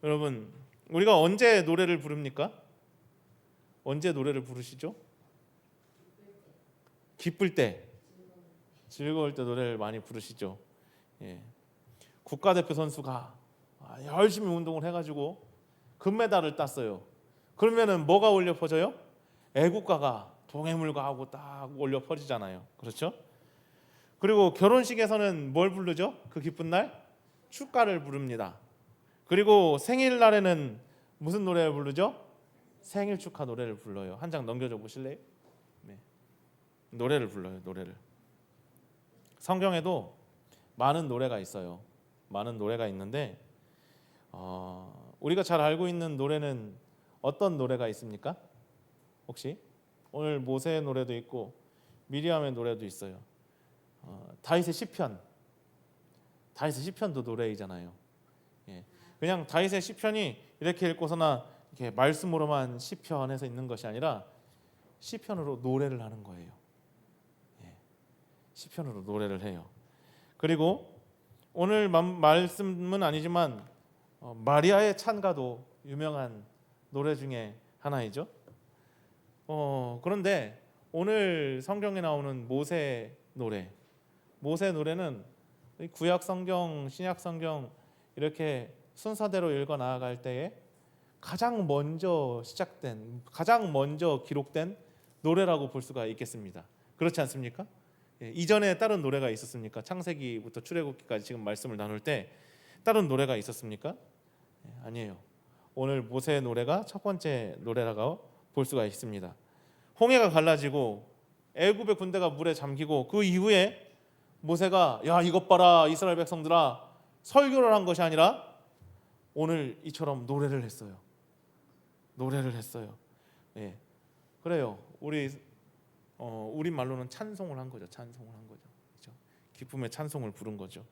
여러분, 우리가 언제 노래를 부릅니까? 언제 노래를 부르시죠? 기쁠 때, 즐거울 때 노래를 많이 부르시죠. 예. 국가대표 선수가 열심히 운동을 해가지고 금메달을 땄어요. 그러면은 뭐가 울려 퍼져요? 애국가가 동해물과 하고 딱 울려 퍼지잖아요. 그렇죠? 그리고 결혼식에서는 뭘 부르죠? 그 기쁜 날 축가를 부릅니다. 그리고 생일날에는 무슨 노래를 부르죠? 생일 축하 노래를 불러요. 한 장 넘겨줘 보실래요? 네. 노래를 불러요. 노래를. 성경에도 많은 노래가 있어요. 많은 노래가 있는데 우리가 잘 알고 있는 노래는 어떤 노래가 있습니까? 혹시? 오늘 모세의 노래도 있고 미리암의 노래도 있어요. 다윗의 시편. 다윗의 시편도 노래이잖아요. 예. 그냥 다윗의 시편이 이렇게 읽고서나 이렇게 말씀으로만 시편에서 있는 것이 아니라 시편으로 노래를 하는 거예요. 예. 시편으로 노래를 해요. 그리고 오늘 말씀은 아니지만 마리아의 찬가도 유명한 노래 중에 하나이죠. 그런데 오늘 성경에 나오는 모세 노래는 구약 성경, 신약 성경 이렇게 순서대로 읽어 나아갈 때에 가장 먼저 기록된 노래라고 볼 수가 있겠습니다. 그렇지 않습니까? 예, 이전에 다른 노래가 있었습니까? 창세기부터 출애굽기까지 지금 말씀을 나눌 때 다른 노래가 있었습니까? 예, 아니에요. 오늘 모세의 노래가 첫 번째 노래라고 볼 수가 있습니다. 홍해가 갈라지고 애굽의 군대가 물에 잠기고 그 이후에 모세가 야 이것 봐라 이스라엘 백성들아 설교를 한 것이 아니라 오늘 이처럼 노래를 했어요. 예, 그래요. 우리 말로는 찬송을 한 거죠. 그렇죠? 기쁨의 찬송을 부른 거죠.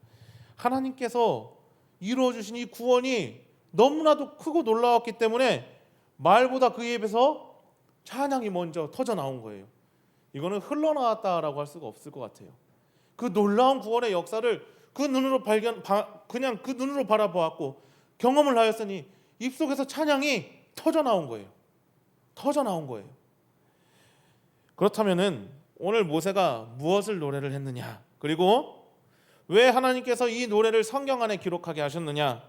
하나님께서 이루어 주신 이 구원이 너무나도 크고 놀라웠기 때문에 말보다 그 입에서 찬양이 먼저 터져 나온 거예요. 이거는 흘러나왔다라고 할 수가 없을 것 같아요. 그 놀라운 구원의 역사를 그냥 그 눈으로 바라보았고 경험을 하였으니 입속에서 찬양이 터져 나온 거예요. 그렇다면은 오늘 모세가 무엇을 노래를 했느냐? 그리고 왜 하나님께서 이 노래를 성경 안에 기록하게 하셨느냐?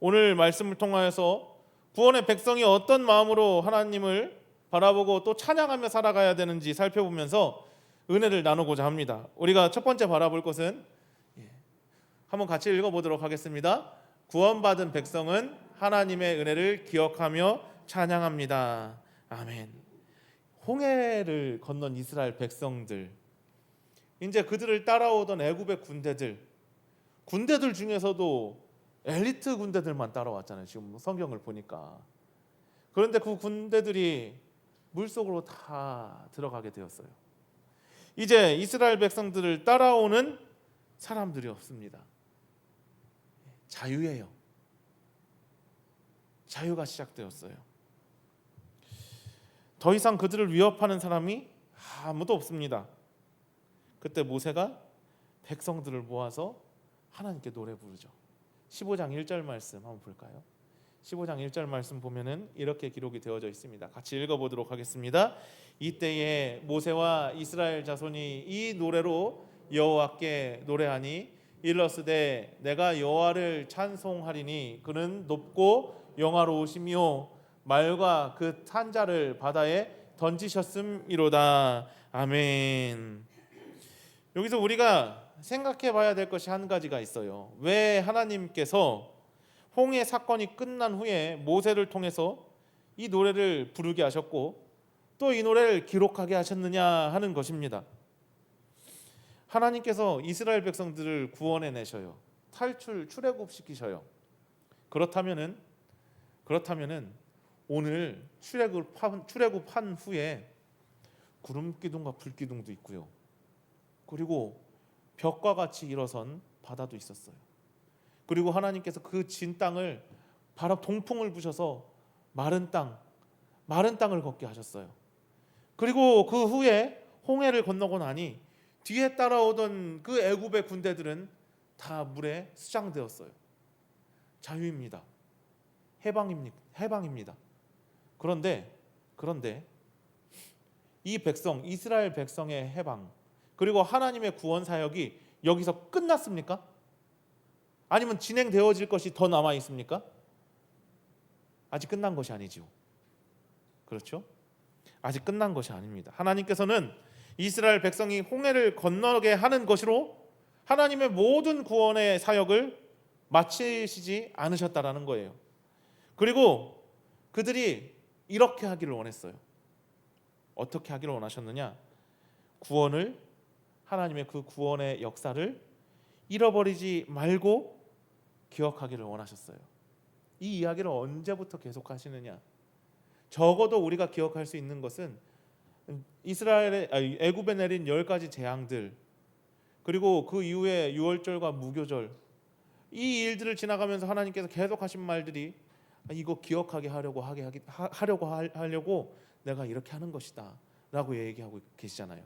오늘 말씀을 통하여서 구원의 백성이 어떤 마음으로 하나님을 바라보고 또 찬양하며 살아가야 되는지 살펴보면서 은혜를 나누고자 합니다. 우리가 첫 번째 바라볼 것은 한번 같이 읽어보도록 하겠습니다. 구원받은 백성은 하나님의 은혜를 기억하며 찬양합니다. 아멘. 홍해를 건넌 이스라엘 백성들, 이제 그들을 따라오던 애굽의 군대들 중에서도 엘리트 군대들만 따라왔잖아요. 지금 성경을 보니까. 그런데 그 군대들이 물속으로 다 들어가게 되었어요. 이제 이스라엘 백성들을 따라오는 사람들이 없습니다. 자유예요. 자유가 시작되었어요. 더 이상 그들을 위협하는 사람이 아무도 없습니다. 그때 모세가 백성들을 모아서 하나님께 노래 부르죠. 15장 1절 말씀 한번 볼까요? 15장 1절 말씀 보면은 이렇게 기록이 되어져 있습니다. 같이 읽어보도록 하겠습니다. 이때에 모세와 이스라엘 자손이 이 노래로 여호와께 노래하니 일러스되 내가 여호와를 찬송하리니 그는 높고 영화로우시며 말과 그 탄자를 바다에 던지셨음이로다. 아멘. 여기서 우리가 생각해 봐야 될 것이 한 가지가 있어요. 왜 하나님께서 홍해 사건이 끝난 후에 모세를 통해서 이 노래를 부르게 하셨고 또 이 노래를 기록하게 하셨느냐 하는 것입니다. 하나님께서 이스라엘 백성들을 구원해 내셔요. 출애굽시키셔요. 그렇다면은 오늘 출애굽한 후에 구름 기둥과 불 기둥도 있고요. 그리고 벽과 같이 일어선 바다도 있었어요. 그리고 하나님께서 그 진 땅을 바로 동풍을 부셔서 마른 땅을 걷게 하셨어요. 그리고 그 후에 홍해를 건너고 나니 뒤에 따라오던 그 애굽의 군대들은 다 물에 수장되었어요. 자유입니다. 해방입니다. 그런데 이 백성, 이스라엘 백성의 해방, 그리고 하나님의 구원 사역이 여기서 끝났습니까? 아니면 진행되어질 것이 더 남아 있습니까? 아직 끝난 것이 아니죠. 그렇죠? 아직 끝난 것이 아닙니다. 하나님께서는 이스라엘 백성이 홍해를 건너게 하는 것으로 하나님의 모든 구원의 사역을 마치시지 않으셨다라는 거예요. 그리고 그들이 이렇게 하기를 원했어요. 어떻게 하기를 원하셨느냐? 하나님의 그 구원의 역사를 잃어버리지 말고 기억하기를 원하셨어요. 이 이야기를 언제부터 계속하시느냐? 적어도 우리가 기억할 수 있는 것은 애굽에 내린 10가지 재앙들, 그리고 그 이후에 유월절과 무교절, 이 일들을 지나가면서 하나님께서 계속 하신 말들이 이거 기억하게 하려고 내가 이렇게 하는 것이다 라고 얘기하고 계시잖아요.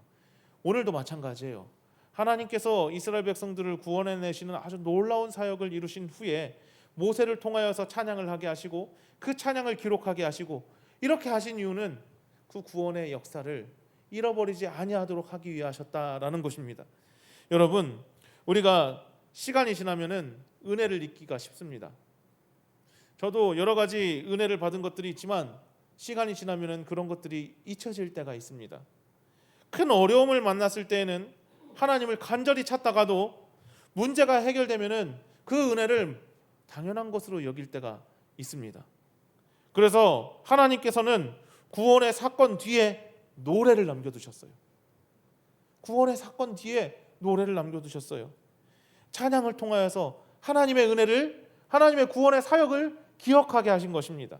오늘도 마찬가지예요. 하나님께서 이스라엘 백성들을 구원해내시는 아주 놀라운 사역을 이루신 후에 모세를 통하여서 찬양을 하게 하시고 그 찬양을 기록하게 하시고 이렇게 하신 이유는 그 구원의 역사를 잃어버리지 아니하도록 하기 위해 하셨다라는 것입니다. 여러분, 우리가 시간이 지나면은 은혜를 잊기가 쉽습니다. 저도 여러 가지 은혜를 받은 것들이 있지만 시간이 지나면은 그런 것들이 잊혀질 때가 있습니다. 큰 어려움을 만났을 때에는 하나님을 간절히 찾다가도 문제가 해결되면은 그 은혜를 당연한 것으로 여길 때가 있습니다. 그래서 하나님께서는 구원의 사건 뒤에 노래를 남겨두셨어요. 구원의 사건 뒤에 노래를 남겨두셨어요. 찬양을 통하여서 하나님의 은혜를, 하나님의 구원의 사역을 기억하게 하신 것입니다.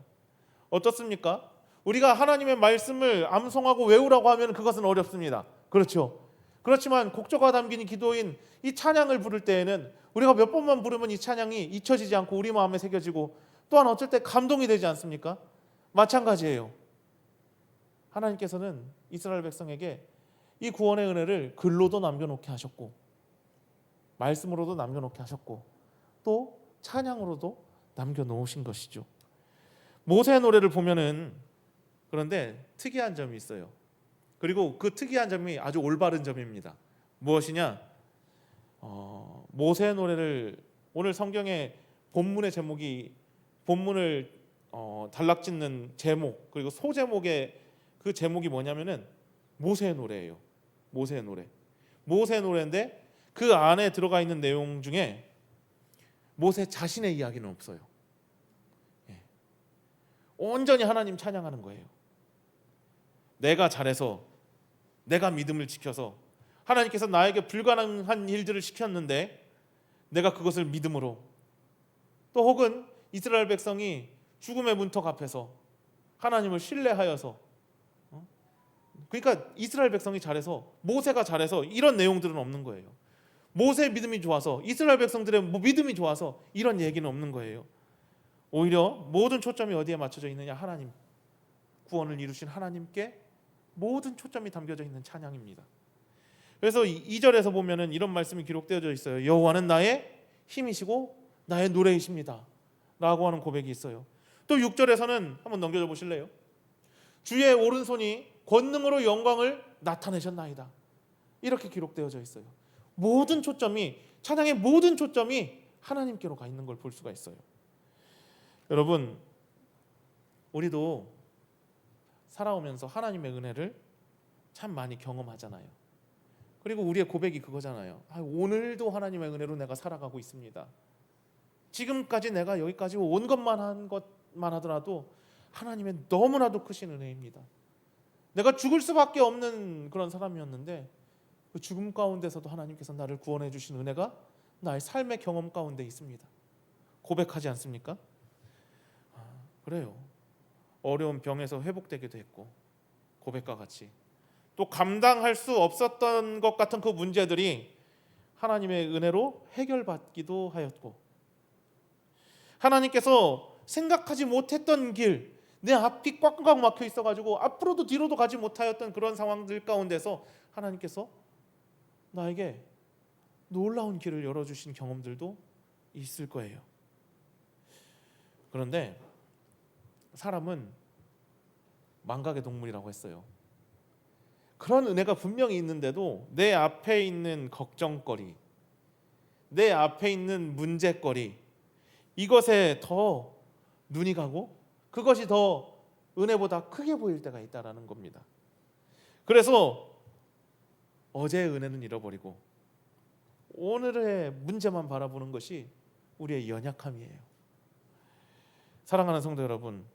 어떻습니까? 우리가 하나님의 말씀을 암송하고 외우라고 하면 그것은 어렵습니다. 그렇죠? 그렇지만 곡조가 담긴 기도인 이 찬양을 부를 때에는 우리가 몇 번만 부르면 이 찬양이 잊혀지지 않고 우리 마음에 새겨지고 또한 어쩔 때 감동이 되지 않습니까? 마찬가지예요. 하나님께서는 이스라엘 백성에게 이 구원의 은혜를 글로도 남겨놓게 하셨고 말씀으로도 남겨놓게 하셨고 또 찬양으로도 남겨놓으신 것이죠. 모세의 노래를 보면은 그런데 특이한 점이 있어요. 그리고 그 특이한 점이 아주 올바른 점입니다. 무엇이냐? 모세의 노래를 오늘 성경의 본문의 제목이 본문을 단락짓는 제목 그리고 소제목의 그 제목이 뭐냐면은 모세의 노래예요. 모세의 노래인데 그 안에 들어가 있는 내용 중에 모세 자신의 이야기는 없어요. 온전히 하나님 찬양하는 거예요. 내가 잘해서, 내가 믿음을 지켜서 하나님께서 나에게 불가능한 일들을 시켰는데 내가 그것을 믿음으로, 또 혹은 이스라엘 백성이 죽음의 문턱 앞에서 하나님을 신뢰하여서, 그러니까 이스라엘 백성이 잘해서, 모세가 잘해서 이런 내용들은 없는 거예요. 모세의 믿음이 좋아서, 이스라엘 백성들의 믿음이 좋아서 이런 얘기는 없는 거예요. 오히려 모든 초점이 어디에 맞춰져 있느냐? 하나님, 구원을 이루신 하나님께 모든 초점이 담겨져 있는 찬양입니다. 그래서 2절에서 보면은 이런 말씀이 기록되어져 있어요. 여호와는 나의 힘이시고 나의 노래이십니다 라고 하는 고백이 있어요. 또 6절에서는 한번 넘겨줘 보실래요? 주의 오른손이 권능으로 영광을 나타내셨나이다 이렇게 기록되어져 있어요. 모든 초점이, 찬양의 모든 초점이 하나님께로 가 있는 걸 볼 수가 있어요. 여러분, 우리도 살아오면서 하나님의 은혜를 참 많이 경험하잖아요. 그리고 우리의 고백이 그거잖아요. 오늘도 하나님의 은혜로 내가 살아가고 있습니다. 지금까지 내가 여기까지 온 것만 하더라도 하나님의 너무나도 크신 은혜입니다. 내가 죽을 수밖에 없는 그런 사람이었는데 그 죽음 가운데서도 하나님께서 나를 구원해 주신 은혜가 나의 삶의 경험 가운데 있습니다. 고백하지 않습니까? 그래요. 어려운 병에서 회복되기도 했고 고백과 같이 또 감당할 수 없었던 것 같은 그 문제들이 하나님의 은혜로 해결받기도 하였고, 하나님께서 생각하지 못했던 길, 내 앞이 꽉꽉 막혀 있어가지고 앞으로도 뒤로도 가지 못하였던 그런 상황들 가운데서 하나님께서 나에게 놀라운 길을 열어주신 경험들도 있을 거예요. 그런데 사람은 망각의 동물이라고 했어요. 그런 은혜가 분명히 있는데도 내 앞에 있는 걱정거리, 내 앞에 있는 문제거리, 이것에 더 눈이 가고 그것이 더 은혜보다 크게 보일 때가 있다라는 겁니다. 그래서 어제의 은혜는 잃어버리고 오늘의 문제만 바라보는 것이 우리의 연약함이에요. 사랑하는 성도 여러분,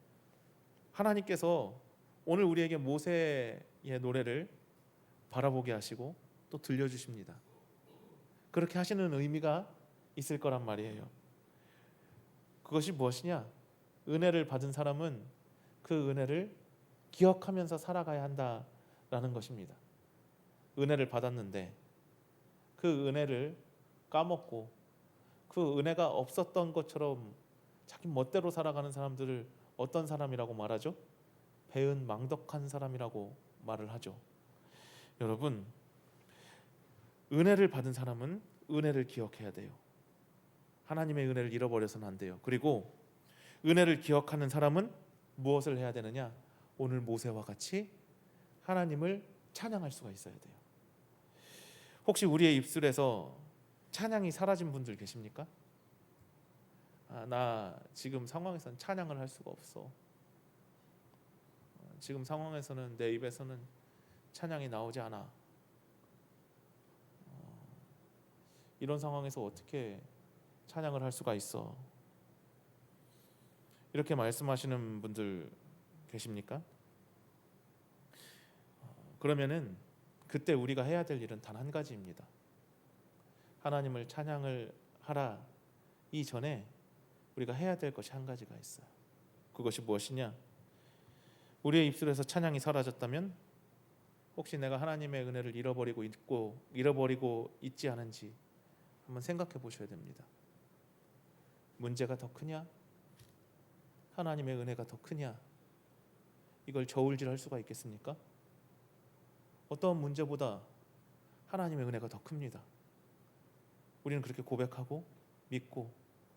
하나님께서 오늘 우리에게 모세의 노래를 바라보게 하시고 또 들려주십니다. 그렇게 하시는 의미가 있을 거란 말이에요. 그것이 무엇이냐? 은혜를 받은 사람은 그 은혜를 기억하면서 살아가야 한다라는 것입니다. 은혜를 받았는데 그 은혜를 까먹고 그 은혜가 없었던 것처럼 자기 멋대로 살아가는 사람들을 어떤 사람이라고 말하죠? 배은 망덕한 사람이라고 말을 하죠. 여러분, 은혜를 받은 사람은 은혜를 기억해야 돼요. 하나님의 은혜를 잃어버려서는 안 돼요. 그리고 은혜를 기억하는 사람은 무엇을 해야 되느냐? 오늘 모세와 같이 하나님을 찬양할 수가 있어야 돼요. 혹시 우리의 입술에서 찬양이 사라진 분들 계십니까? 나 지금 상황에서는 찬양을 할 수가 없어. 지금 상황에서는 내 입에서는 찬양이 나오지 않아. 이런 상황에서 어떻게 찬양을 할 수가 있어? 이렇게 말씀하시는 분들 계십니까? 그러면은 그때 우리가 해야 될 일은 단 한 가지입니다. 하나님을 찬양을 하라 이전에 우리가 해야 될 것이 한 가지가 있어요. 그것이 무엇이냐? 우리의 입술에서 찬양이 사라졌다면 혹시 내가 하나님의 은혜를 잃어버리고 있지 않은지 한번 생각해 보셔야 됩니다. 문제가 더 크냐? 하나님의 은혜가 더 크냐? 이걸 저울질할 수가 있겠습니까? 어떤 문제보다 하나님의 은혜가 더 큽니다. 우리는 그렇게 고백하고 믿고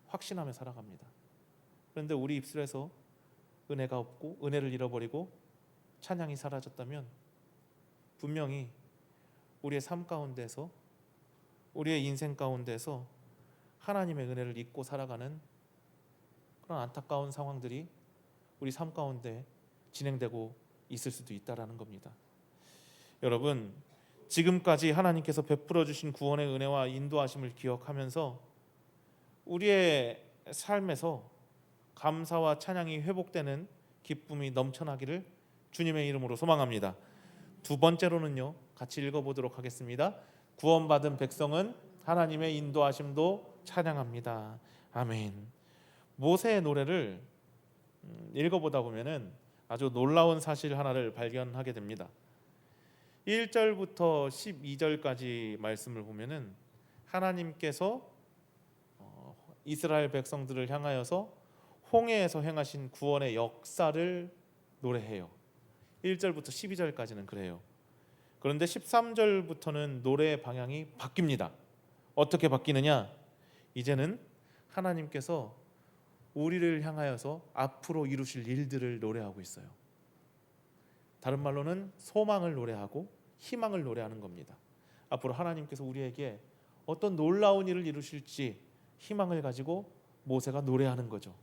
확신하며 살아갑니다. 그런데 우리 입술에서 은혜가 없고 은혜를 잃어버리고 찬양이 사라졌다면 분명히 우리의 삶 가운데서 우리의 인생 가운데서 하나님의 은혜를 잊고 살아가는 그런 안타까운 상황들이 우리 삶 가운데 진행되고 있을 수도 있다라는 겁니다. 여러분, 지금까지 하나님께서 베풀어 주신 구원의 은혜와 인도하심을 기억하면서 우리의 삶에서 감사와 찬양이 회복되는 기쁨이 넘쳐나기를 주님의 이름으로 소망합니다. 두 번째로는요, 같이 읽어보도록 하겠습니다. 구원받은 백성은 하나님의 인도하심도 찬양합니다. 아멘. 모세의 노래를 읽어보다 보면은 아주 놀라운 사실 하나를 발견하게 됩니다. 1절부터 12절까지 말씀을 보면은 하나님께서 이스라엘 백성들을 향하여서 홍해에서 행하신 구원의 역사를 노래해요. 1절부터 12절까지는 그래요. 그런데 13절부터는 노래의 방향이 바뀝니다. 어떻게 바뀌느냐? 이제는 하나님께서 우리를 향하여서 앞으로 이루실 일들을 노래하고 있어요. 다른 말로는 소망을 노래하고 희망을 노래하는 겁니다. 앞으로 하나님께서 우리에게 어떤 놀라운 일을 이루실지 희망을 가지고 모세가 노래하는 거죠.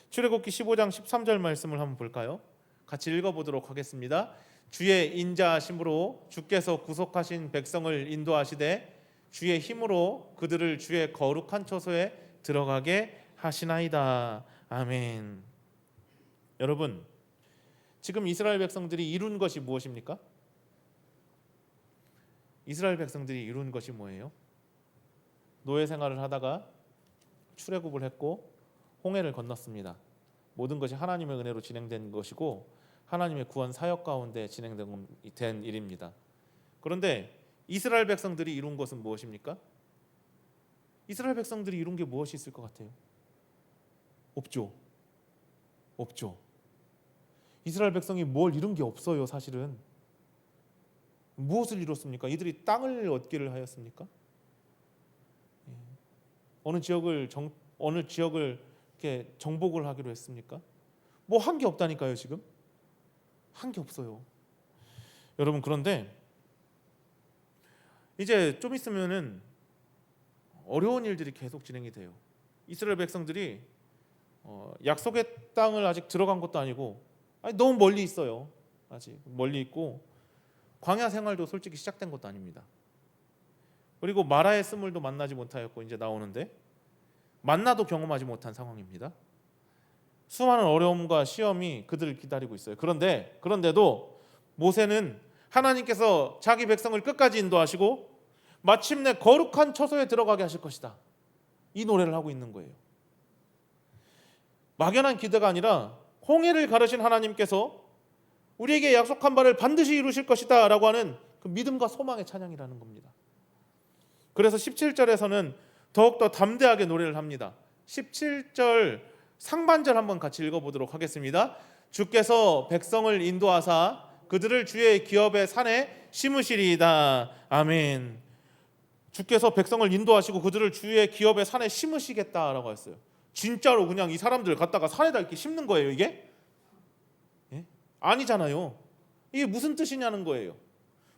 출애굽기 15장 13절 말씀을 한번 볼까요? 같이 읽어보도록 하겠습니다. 주의 인자하심으로 주께서 구속하신 백성을 인도하시되 주의 힘으로 그들을 주의 거룩한 처소에 들어가게 하시나이다. 아멘. 여러분, 지금 이스라엘 백성들이 이룬 것이 무엇입니까? 이스라엘 백성들이 이룬 것이 뭐예요? 노예 생활을 하다가 출애굽을 했고 홍해를 건넜습니다. 모든 것이 하나님의 은혜로 진행된 것이고 하나님의 구원 사역 가운데 진행된 일입니다. 그런데 이스라엘 백성들이 이룬 것은 무엇입니까? 이스라엘 백성들이 이룬 게 무엇이 있을 것 같아요? 없죠. 이스라엘 백성이 뭘 이룬 게 없어요. 사실은 무엇을 이뤘습니까? 이들이 땅을 얻기를 하였습니까? 어느 지역을 이렇게 정복을 하기로 했습니까? 뭐 한 게 없다니까요. 지금 한 게 없어요. 여러분, 그런데 이제 좀 있으면은 어려운 일들이 계속 진행이 돼요. 이스라엘 백성들이 약속의 땅을 아직 들어간 것도 아니고 너무 멀리 있어요. 아직 멀리 있고 광야 생활도 솔직히 시작된 것도 아닙니다. 그리고 마라의 스물도 만나지 못하였고 이제 나오는데 만나도 경험하지 못한 상황입니다. 수많은 어려움과 시험이 그들을 기다리고 있어요. 그런데도 모세는 하나님께서 자기 백성을 끝까지 인도하시고 마침내 거룩한 처소에 들어가게 하실 것이다, 이 노래를 하고 있는 거예요. 막연한 기대가 아니라 홍해를 가르신 하나님께서 우리에게 약속한 바를 반드시 이루실 것이다 라고 하는 그 믿음과 소망의 찬양이라는 겁니다. 그래서 17절에서는 더욱더 담대하게 노래를 합니다. 17절 상반절 한번 같이 읽어보도록 하겠습니다. 주께서 백성을 인도하사 그들을 주의 기업의 산에 심으시리이다. 아멘. 주께서 백성을 인도하시고 그들을 주의 기업의 산에 심으시겠다라고 했어요. 진짜로 그냥 이 사람들 갖다가 산에다 이렇게 심는 거예요, 이게? 예? 아니잖아요. 이게 무슨 뜻이냐는 거예요.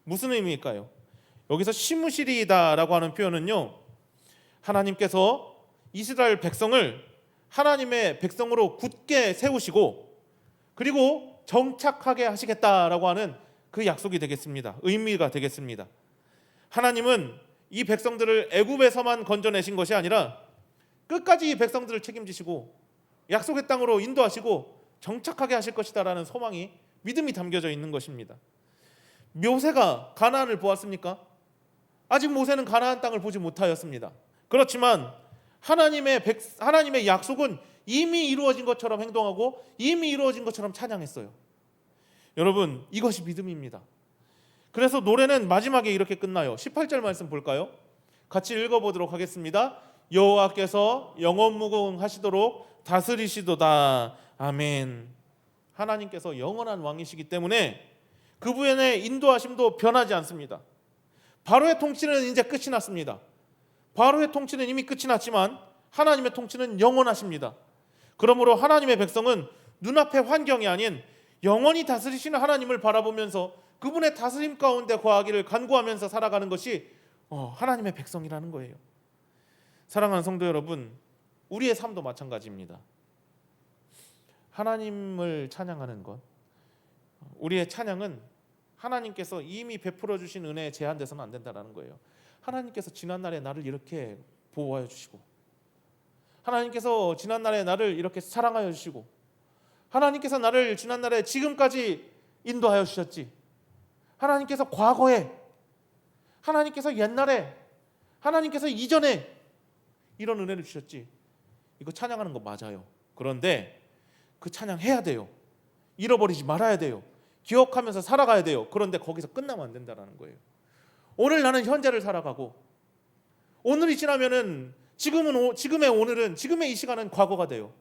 무슨 의미일까요? 여기서 심으시리이다라고 하는 표현은요, 하나님께서 이스라엘 백성을 하나님의 백성으로 굳게 세우시고 그리고 정착하게 하시겠다라고 하는 그 약속이 되겠습니다. 의미가 되겠습니다. 하나님은 이 백성들을 애굽에서만 건져내신 것이 아니라 끝까지 이 백성들을 책임지시고 약속의 땅으로 인도하시고 정착하게 하실 것이다라는 소망이, 믿음이 담겨져 있는 것입니다. 모세가 가나안을 보았습니까? 아직 모세는 가나안 땅을 보지 못하였습니다. 그렇지만 하나님의 약속은 이미 이루어진 것처럼 행동하고 이미 이루어진 것처럼 찬양했어요. 여러분, 이것이 믿음입니다. 그래서 노래는 마지막에 이렇게 끝나요. 18절 말씀 볼까요? 같이 읽어보도록 하겠습니다. 여호와께서 영원무궁하시도록 다스리시도다. 아멘. 하나님께서 영원한 왕이시기 때문에 그분의 인도하심도 변하지 않습니다. 바로의 통치는 이제 끝이 났습니다. 바로의 통치는 이미 끝이 났지만 하나님의 통치는 영원하십니다. 그러므로 하나님의 백성은 눈앞의 환경이 아닌 영원히 다스리시는 하나님을 바라보면서 그분의 다스림 가운데 거하기를 간구하면서 살아가는 것이 하나님의 백성이라는 거예요. 사랑하는 성도 여러분, 우리의 삶도 마찬가지입니다. 하나님을 찬양하는 것, 우리의 찬양은 하나님께서 이미 베풀어 주신 은혜에 제한돼서는 안 된다는 거예요. 하나님께서 지난날에 나를 이렇게 보호하여 주시고, 하나님께서 지난날에 나를 이렇게 사랑하여 주시고, 하나님께서 나를 지난날에 지금까지 인도하여 주셨지, 하나님께서 과거에, 하나님께서 옛날에, 하나님께서 이전에 이런 은혜를 주셨지, 이거 찬양하는 거 맞아요. 그런데 그 찬양해야 돼요. 잃어버리지 말아야 돼요. 기억하면서 살아가야 돼요. 그런데 거기서 끝나면 안 된다는 거예요. 오늘 나는 현재를 살아가고, 오늘이 지나면은 지금의 오늘은, 지금의 이 시간은 과거가 돼요.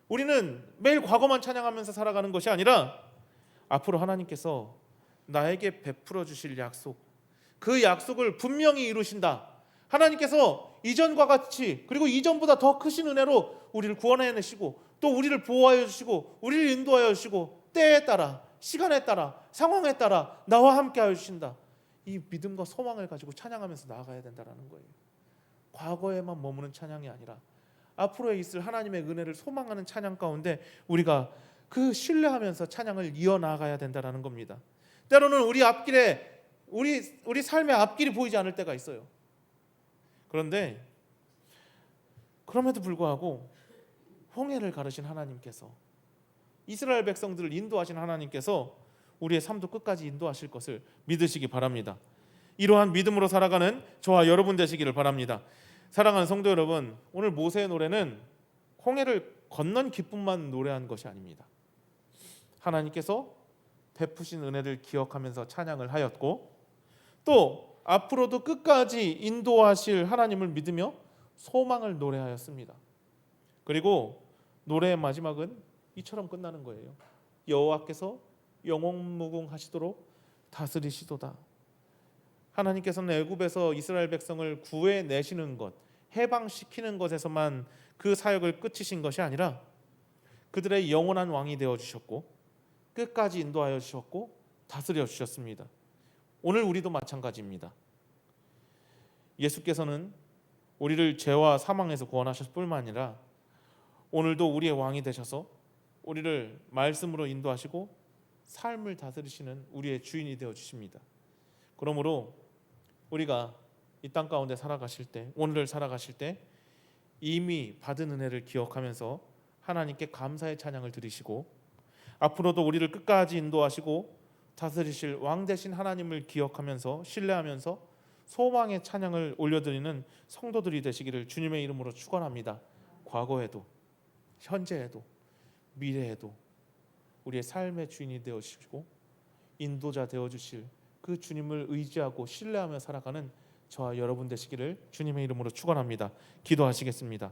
우리는 매일 과거만 찬양하면서 살아가는 것이 아니라 앞으로 하나님께서 나에게 베풀어 주실 약속, 그 약속을 분명히 이루신다. 하나님께서 이전과 같이, 그리고 이전보다 더 크신 은혜로 우리를 구원해내시고 또 우리를 보호하여 주시고 우리를 인도하여 주시고 때에 따라, 시간에 따라, 상황에 따라 나와 함께 하여 주신다. 이 믿음과 소망을 가지고 찬양하면서 나아가야 된다는 거예요. 과거에만 머무는 찬양이 아니라 앞으로에 있을 하나님의 은혜를 소망하는 찬양 가운데 우리가 그 신뢰하면서 찬양을 이어나가야 된다는 겁니다. 때로는 우리 앞길에 우리 삶의 앞길이 보이지 않을 때가 있어요. 그런데 그럼에도 불구하고 홍해를 가르신 하나님께서, 이스라엘 백성들을 인도하신 하나님께서 우리의 삶도 끝까지 인도하실 것을 믿으시기 바랍니다. 이러한 믿음으로 살아가는 저와 여러분 되시기를 바랍니다. 사랑하는 성도 여러분, 오늘 모세의 노래는 홍해를 건넌 기쁨만 노래한 것이 아닙니다. 하나님께서 베푸신 은혜를 기억하면서 찬양을 하였고, 또 앞으로도 끝까지 인도하실 하나님을 믿으며 소망을 노래하였습니다. 그리고 노래의 마지막은 이처럼 끝나는 거예요. 여호와께서 영원무궁하시도록 다스리시도다. 하나님께서는 애굽에서 이스라엘 백성을 구해내시는 것, 해방시키는 것에서만 그 사역을 끝이신 것이 아니라 그들의 영원한 왕이 되어 주셨고 끝까지 인도하여 주셨고 다스려 주셨습니다. 오늘 우리도 마찬가지입니다. 예수께서는 우리를 죄와 사망에서 구원하셨을 뿐만 아니라 오늘도 우리의 왕이 되셔서 우리를 말씀으로 인도하시고 삶을 다스리시는 우리의 주인이 되어 주십니다. 그러므로 우리가 이 땅 가운데 살아가실 때, 오늘을 살아가실 때 이미 받은 은혜를 기억하면서 하나님께 감사의 찬양을 드리시고 앞으로도 우리를 끝까지 인도하시고 다스리실 왕 되신 하나님을 기억하면서 신뢰하면서 소망의 찬양을 올려드리는 성도들이 되시기를 주님의 이름으로 축원합니다. 과거에도 현재에도 미래에도 우리의 삶의 주인이 되어주시고 인도자 되어주실 그 주님을 의지하고 신뢰하며 살아가는 저와 여러분 되시기를 주님의 이름으로 축원합니다. 기도하시겠습니다.